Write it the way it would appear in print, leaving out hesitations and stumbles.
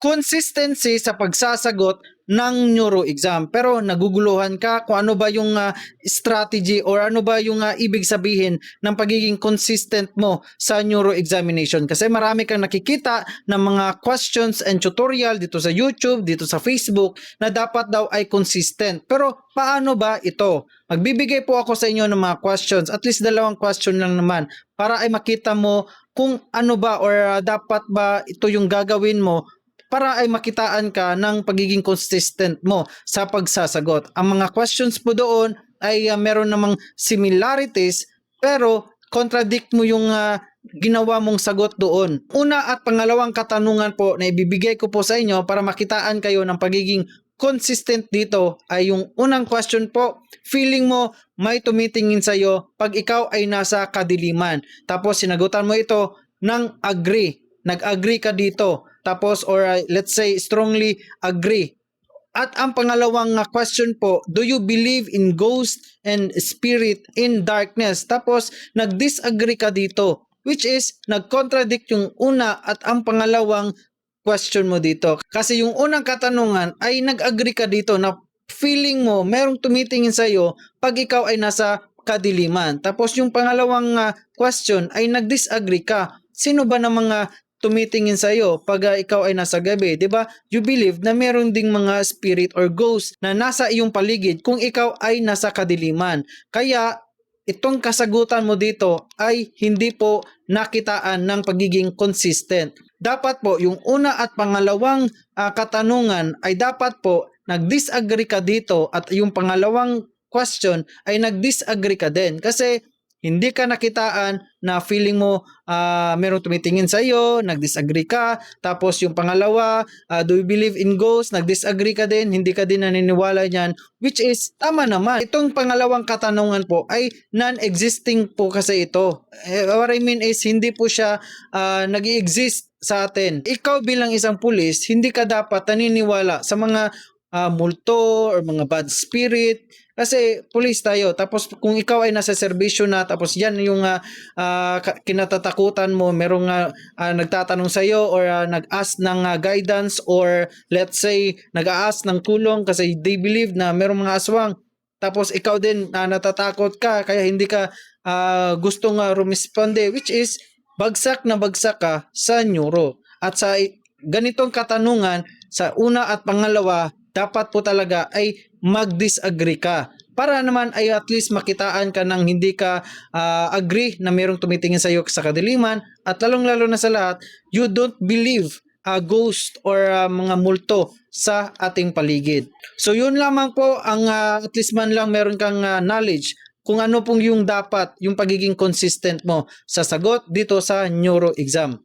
consistency sa pagsasagot ng neuro exam. Pero naguguluhan ka kung ano ba yung strategy or ano ba yung ibig sabihin ng pagiging consistent mo sa neuro examination. Kasi marami kang nakikita ng mga questions and tutorial dito sa YouTube, dito sa Facebook na dapat daw ay consistent. Pero paano ba ito? Magbibigay po ako sa inyo ng mga questions, at least 2 question lang naman, para ay makita mo kung ano ba or dapat ba ito yung gagawin mo para ay makitaan ka ng pagiging consistent mo sa pagsasagot. Ang mga questions po doon ay meron namang similarities pero contradict mo yung ginawa mong sagot doon. Una at pangalawang katanungan po na ibibigay ko po sa inyo para makitaan kayo ng pagiging consistent dito ay yung unang question po, feeling mo may tumitingin sa iyo pag ikaw ay nasa kadiliman. Tapos sinagutan mo ito ng agree. Nag-agree ka dito. Tapos or let's say strongly agree. At ang pangalawang question po, do you believe in ghost and spirit in darkness? Tapos nag-disagree ka dito, which is nag-contradict yung una at ang pangalawang question mo dito. Kasi yung unang katanungan ay nag-agree ka dito na feeling mo merong tumitingin sa iyo pag ikaw ay nasa kadiliman. Tapos yung pangalawang question ay nag-disagree ka. Sino ba ng mga tumitingin sa iyo pag ikaw ay nasa gabi, 'di ba? You believe na meron ding mga spirit or ghost na nasa iyong paligid kung ikaw ay nasa kadiliman. Kaya itong kasagutan mo dito ay hindi po nakitaan ng pagiging consistent. Dapat po yung una at pangalawang katanungan ay dapat po nag-disagree ka dito at yung pangalawang question ay nag-disagree ka din kasi hindi ka nakitaan na feeling mo merong tumitingin sa iyo, nag-disagree ka. Tapos yung pangalawa, do you believe in ghosts? Nag-disagree ka din, hindi ka din naniniwala niyan, which is tama naman. Itong pangalawang katanungan po ay non-existing po kasi ito. What I mean is hindi po siya nag-i-exist sa atin. Ikaw bilang isang pulis, hindi ka dapat naniniwala sa mga multo or mga bad spirit kasi pulis tayo. Tapos kung ikaw ay nasa serbisyo na tapos yan yung kinatatakutan mo, merong nagtatanong sa iyo or nag-ask ng guidance or let's say nag-ask ng tulong kasi they believe na merong mga aswang. Tapos ikaw din natatakot ka kaya hindi ka gustong rumisponde, which is bagsak na bagsak ka sa neuro. At sa ganitong katanungan, sa una at pangalawa, dapat po talaga ay mag-disagree ka. Para naman ay at least makitaan ka ng hindi ka agree na mayroong tumitingin sa iyo sa kadiliman at lalong-lalo na sa lahat, you don't believe ghost or mga multo sa ating paligid. So yun lamang po ang at least man lang meron kang knowledge kung ano pong yung dapat, yung pagiging consistent mo sa sagot dito sa neuro exam.